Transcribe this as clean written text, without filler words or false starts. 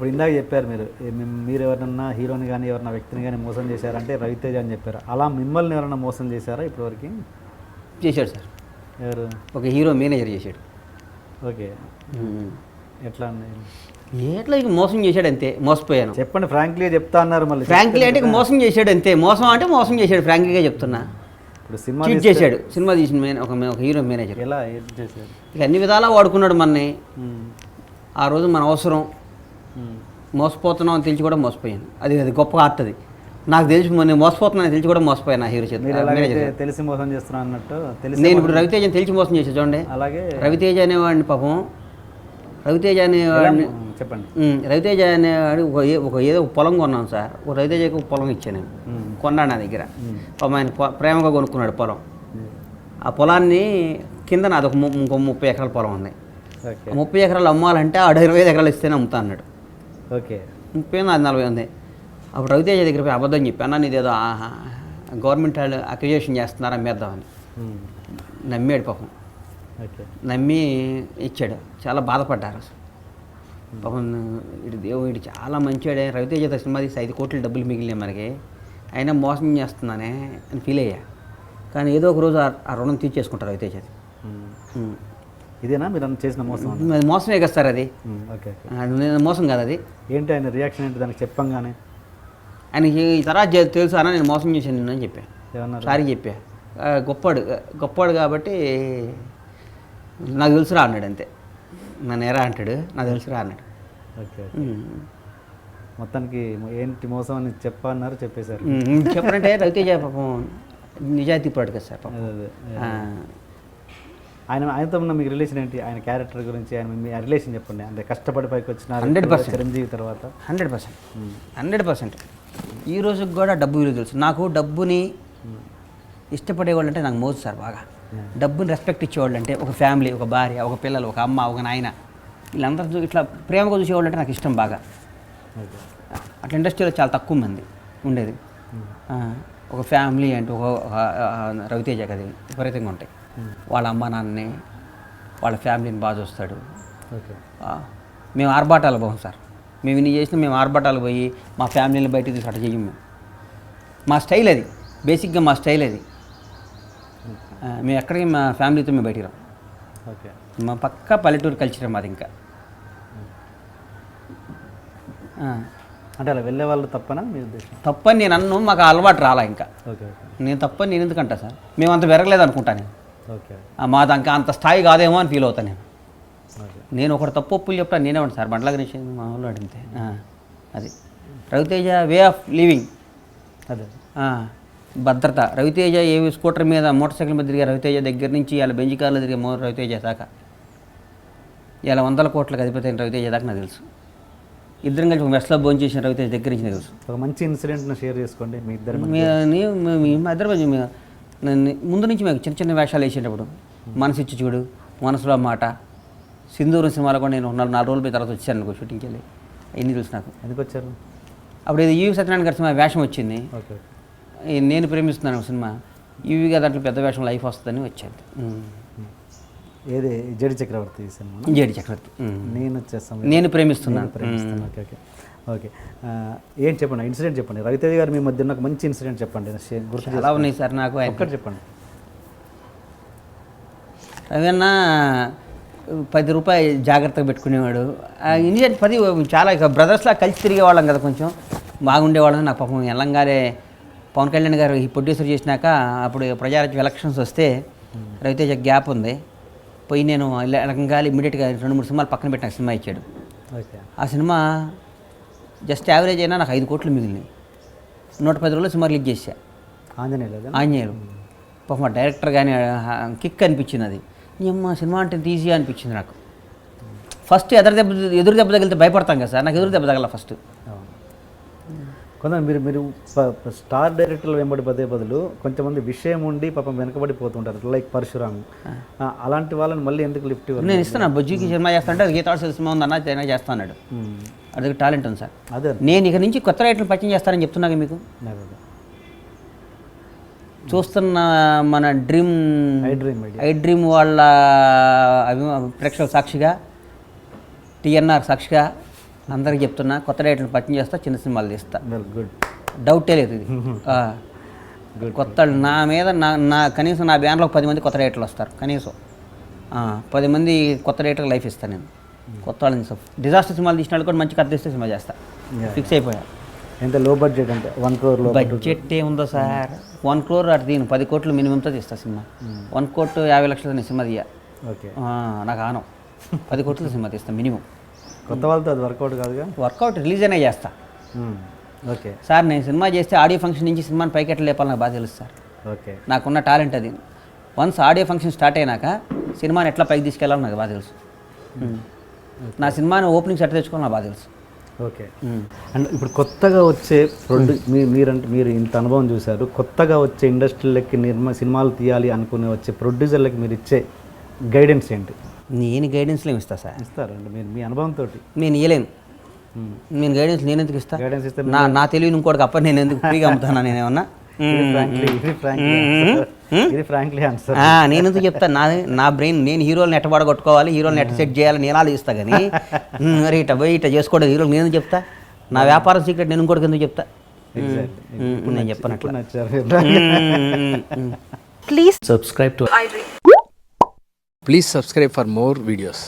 ఇప్పుడు ఇందాక చెప్పారు మీరు ఎవరన్నా హీరోని కానీ ఎవరన్నా వ్యక్తిని కానీ మోసం చేశారంటే రవితేజ అని చెప్పారు. అలా మిమ్మల్ని ఎవరన్నా మోసం చేశారా ఇప్పటివరకు? చేశాడు సార్. ఎవరు? ఒక హీరో మేనేజర్ చేశాడు. ఓకే, ఎట్లా అండి? ఎట్లా ఇక మోసం చేశాడు అంతే, మోసపోయాను. చెప్పండి, ఫ్రాంక్లీగా చెప్తా అన్నారు. మళ్ళీ ఫ్రాంక్లీ అంటే ఇక మోసం చేశాడు అంతే, మోసం అంటే మోసం చేశాడు, ఫ్రాంక్లీగా చెప్తున్నా. ఇప్పుడు సినిమా చీట్ చేశాడు. సినిమా తీసిన ఒక హీరో మేనేజర్ ఎలా ఏం చేశాడు? ఇక అన్ని విధాలా వాడుకున్నాడు మనని. ఆ రోజు మన అవసరం, మోసపోతున్నాం అని తెలిసి కూడా మోసపోయాను. అది గొప్ప ఆర్ట్. అది నాకు తెలిసి నేను మోసపోతున్నాను తెలిసి కూడా మోసపోయాను ఆ హీరో చేత. తెలిసి మోసం చేస్తున్నా అన్నట్టు నేను ఇప్పుడు రవితేజని తెలిసి మోసం చేసా చూడండి. అలాగే రవితేజ అనేవాడిని పాపం, రవితేజ అనేవాడిని చెప్పండి. రవితేజ అనేవాడు ఏదో పొలం కొన్నాను సార్. ఒక రవితేజకి ఒక పొలం ఇచ్చాను నేను, కొన్నాడు నా దగ్గర. పాపం ఆయన ప్రేమగా కొనుక్కున్నాడు పొలం. ఆ పొలాన్ని కింద నాది ఇంకో 30 ఎకరాల పొలం ఉంది. 30 ఎకరాలు అమ్మాలంటే 25 ఎకరాలు ఇస్తేనే అమ్ముతా అన్నాడు. ఓకే, 30 నాది 40 ఉంది. అప్పుడు రవితేజ దగ్గర పోయి అబద్ధం చెప్పి, అన్న నీదేదో గవర్నమెంట్ వాళ్ళు అక్విజిషన్ చేస్తున్నారు, అమ్మేద్దామని. నమ్మాడు పాపం. నమ్మి ఇచ్చాడు. చాలా బాధపడ్డారు అసలు పాపం. వీడు చాలా మంచివాడే, రవితేజ సినిమా తీసి 5 కోట్ల డబ్బులు మిగిలినాయి మనకి, అయినా మోసం చేస్తున్నానే అని ఫీల్ అయ్యా. కానీ ఏదో ఒక రోజు ఆ రుణం తీర్చేసుకుంటారు రవితేజ. ఇదేనా మీరు చేసిన మోసం? అది మోసమే కదా సార్. అది మోసం కాదు. అది ఏంటి ఆయన రియాక్షన్ ఏంటి దానికి చెప్పంగానే? ఆయనకి ఈ తర్వాత తెలుసు అన్న నేను మోసం చేశాను నిన్ను అని చెప్పా. సారీ చెప్పా. గొప్పవాడు కాబట్టి నాకు తెలుసురా అన్నాడు అంతే. నన్ను ఎరా అంటాడు, నాకు తెలుసురా అన్నాడు. ఓకే, మొత్తానికి ఏంటి మోసం అని చెప్పన్నారు, చెప్పేశారు. చెప్పారంటే రవితేజ పాపం నిజాయితీ పడు కదా సార్ పాపం. ఆయనతో ఉన్న మీకు రిలేషన్ ఏంటి? ఆయన క్యారెక్టర్ గురించి ఆయన మీ రిలేషన్ చెప్పండి. అంటే కష్టపడి పైకి వచ్చిన 100% చిరంజీవి తర్వాత 100% ఈ రోజుకి కూడా డబ్బు విలువ తెలుసు నాకు. డబ్బుని ఇష్టపడేవాళ్ళు అంటే నాకు మోజు సార్ బాగా. డబ్బుని రెస్పెక్ట్ ఇచ్చేవాళ్ళు అంటే ఒక ఫ్యామిలీ, ఒక భార్య, ఒక పిల్లలు, ఒక అమ్మ, ఒక నాయన, వీళ్ళందరూ ఇట్లా ప్రేమగా చూసేవాళ్ళు అంటే నాకు ఇష్టం బాగా. అట్లా ఇండస్ట్రీలో చాలా తక్కువ మంది ఉండేది. ఒక ఫ్యామిలీ అంటే ఒక రవితేజ కది విపరీతంగా ఉంటాయి. వాళ్ళ అమ్మ నాన్నని, వాళ్ళ ఫ్యామిలీని బాగా చూస్తాడు. మేము ఆర్భాటాలు పోం సార్. మేము ఇన్ని చేసినా మేము ఆర్భాటాలు పోయి మా ఫ్యామిలీని బయటకు తీసి అట్లా చెయ్యం మేము. మా స్టైల్ అది, బేసిక్గా మా స్టైల్ అది. మేము ఎక్కడికి మా ఫ్యామిలీతో మేము బయటికి రాం. ఓకే, మా పక్కా పల్లెటూరు కల్చర్ మాది. ఇంకా అంటే అలా వెళ్ళే వాళ్ళు తప్పనా మీ ఉద్దేశం? తప్పని నేను అన్ను, మాకు అలవాటు రాలా ఇంకా. ఓకే, నేను తప్పని నేను ఎందుకంటా సార్, మేము అంత పెరగలేదు అనుకుంటా నేను. ఓకే, మాది ఇంకా అంత స్థాయి కాదేమో అని ఫీల్ అవుతాను నేను. నేను ఒకటి తప్పు ఒప్పులు చెప్తాను నేనే ఉంటాను సార్. బండ్ల గురించి మా ఊళ్ళో అడిగితే అది రవితేజ వే ఆఫ్ లివింగ్. అదే భద్రత. రవితేజ ఏ స్కూటర్ మీద మోటార్ సైకిల్ మీద తిరిగే రవితేజ దగ్గర నుంచి ఇలా బెంజి కార్లో తిరిగే రవితేజ దాకా, ఇలా 100 కోట్లకు అధిపతి అయిన రవితేజ దాకా నాకు తెలుసు. ఇద్దరం కలిసి ఒక మెస్లో భోజనం చేసిన రవితేజ దగ్గర నుంచి తెలుసు. ఒక మంచి ఇన్సిడెంట్ను షేర్ చేసుకోండి మీ ఇద్దరు. ముందు నుంచి మేము చిన్న చిన్న వేషాలు వేసేటప్పుడు మనసిచ్చి చూడు, మనసులో మాట, సింధూరం సినిమాలో కూడా నేను 4 రోజుల తర్వాత వచ్చాను అనుకో షూటింగ్కి వెళ్ళి. ఎన్ని తెలుసు నాకు. ఎందుకు వచ్చారు? అప్పుడు ఇది ఈవి సత్యనారాయణ గారి సినిమా వేషం వచ్చింది. ఓకే, నేను ప్రేమిస్తున్నాను సినిమా. ఈవిగా దాంట్లో పెద్ద వేషం లైఫ్ వస్తుందని వచ్చేది. ఏది? జడి చక్రవర్తి సినిమా. జడి చక్రవర్తి. నేను ప్రేమిస్తున్నాను. ఓకే ఓకే ఓకే, ఏం చెప్పండి, ఇన్సిడెంట్ చెప్పండి. రవితేజ గారు మీ మధ్య ఒక మంచి ఇన్సిడెంట్ చెప్పండి. గుర్తు ఎలా ఉన్నాయి సార్ నాకు. ఒక్కటి చెప్పండి. రవన్నా 10 రూపాయలు జాగ్రత్తగా పెట్టుకునేవాడు. ఇన్సిడెంట్ 10 చాలా ఇక బ్రదర్స్లా కలిసి తిరిగేవాళ్ళం కదా, కొంచెం బాగుండేవాళ్ళం. నాకు పాపం ఎల్లంగానే పవన్ కళ్యాణ్ గారు ఈ ప్రొడ్యూసర్ చేసినాక అప్పుడు ప్రజారాజ్యం ఎలక్షన్స్ వస్తే రవితేజ గ్యాప్ ఉంది పోయి నేను ఎలకంగాలి ఇమ్మీడియట్గా 2-3 సినిమాలు పక్కన పెట్టిన సినిమా ఇచ్చాడు. ఆ సినిమా జస్ట్ యావరేజ్ అయినా నాకు 5 కోట్లు మిగిలినాయి. 110 రోజులు సినిమా రిలీజ్ చేశా. ఆంజనేయులు. పాపం డైరెక్టర్ కానీ కిక్ అనిపించింది. అది అమ్మ సినిమా అంటే ఈజీగా అనిపించింది నాకు. ఫస్ట్ ఎదురు దెబ్బ తగిలితే భయపడతాం కదా సార్, నాకు ఎదురు దెబ్బ తగల ఫస్ట్. కొంత మీరు స్టార్ డైరెక్టర్లు వెంబడి పదే బదులు కొంతమంది విషయం ఉండి పాపం వెనకబడిపోతుంటారు, లైక్ పరశురామ్. అలాంటి వాళ్ళని మళ్ళీ ఎందుకు లిఫ్ట్ ఇవ్వాలి? నేను ఇస్తాను. బొజ్జుకి సినిమా చేస్తానంటే అది గీతాడు సినిమా ఉందన్నా నేను చేస్తాను. అది టాలెంట్ ఉంది సార్. అదే నేను ఇక నుంచి కొత్త రైటర్లు పరిచయం చేస్తానని చెప్తున్నాగా మీకు. చూస్తున్న మన ఐ డ్రీమ్ వాళ్ళ ప్రేక్షకుల సాక్షిగా, టీఎన్ఆర్ సాక్షిగా, అందరికి చెప్తున్నా, కొత్త డైరెక్టర్ని పరిచయం చేస్తా, చిన్న సినిమాలు తీస్తా, వెల్ గుడ్. డౌటే లేదు ఇది. కొత్త నా మీద నా కనీసం నా బ్యానర్లో 10 మంది కొత్త డైరెక్టర్లు వస్తారు కనీసం. 10 మంది కొత్త డైరెక్టర్కి లైఫ్ ఇస్తాను నేను. కొత్త వాళ్ళని డిజాస్టర్ సినిమాలు తీసిన వాళ్ళు కూడా మంచి కథ తీస్తే సినిమా చేస్తా. ఫిక్స్ అయిపోయా. ఎంత లో బడ్జెట్ అంటే 1 crore లో? బడ్జెట్ ఏముందో సార్, 1 crore అటు దీని 10 కోట్లు మినిమంతో తీస్తా సినిమా. 1 కోటి 50 లక్షలతో నేను సినిమా తీయ. ఓకే. నాకు ఆనం 10 కోట్లతో సినిమా తీస్తా మినిమం. కొత్త వాళ్ళతో అది వర్కౌట్ కాదుగా. వర్కౌట్ రిలీజ్ అయినా చేస్తా. ఓకే సార్ నేను సినిమా చేస్తే ఆడియో ఫంక్షన్ నుంచి సినిమాని పైకి ఎట్లా లేపాలి నాకు బాగా తెలుసు సార్. ఓకే. నాకున్న టాలెంట్ అది. వన్స్ ఆడియో ఫంక్షన్ స్టార్ట్ అయినాక సినిమాని ఎట్లా పైకి తీసుకెళ్ళాలో నాకు బాగా తెలుసు. నా సినిమాని ఓపెనింగ్ సెట్ తెచ్చుకోవాలి నాకు బాగా తెలుసు. ఓకే. అండ్ ఇప్పుడు కొత్తగా వచ్చే మీరంటే మీరు ఇంత అనుభవం చూశారు, కొత్తగా వచ్చే ఇండస్ట్రీలకి సినిమాలు తీయాలి అనుకునే వచ్చే ప్రొడ్యూసర్లకి మీరు ఇచ్చే గైడెన్స్ ఏంటి? నేను గైడెన్స్లో ఇస్తా సార్. ఇస్తారండి మీరు మీ అనుభవంతో? నేను ఇవ్వలేను. నేను గైడెన్స్ నేను ఎందుకు ఇస్తా? గైడెన్స్ ఇస్తే నా తెలివిని ఇంకోటికి అప్పటి నేను ఎందుకు ఫ్రీగా అమ్ముతానా? నేనేమన్నా ఇది ఫ్రాంక్లీ ఆన్సర్. నేను ఎందుకు చెప్తా? నా బ్రెయిన్, నేను హీరోలు నెట్ కొట్టుకోవాలి, హీరోలు నెట్ సెట్ చేయాలి, నేను ఆలోచిస్తా. కానీ మరి ఇట్లా పోయి ఇట్లా చేసుకోవడం హీరోలు నేను ఎందుకు చెప్తా? నా వ్యాపారం సీక్రెట్ నేను ఇంకోటికి ఎందుకు చెప్తా? నేను చెప్పనట్లు. Please subscribe for more videos.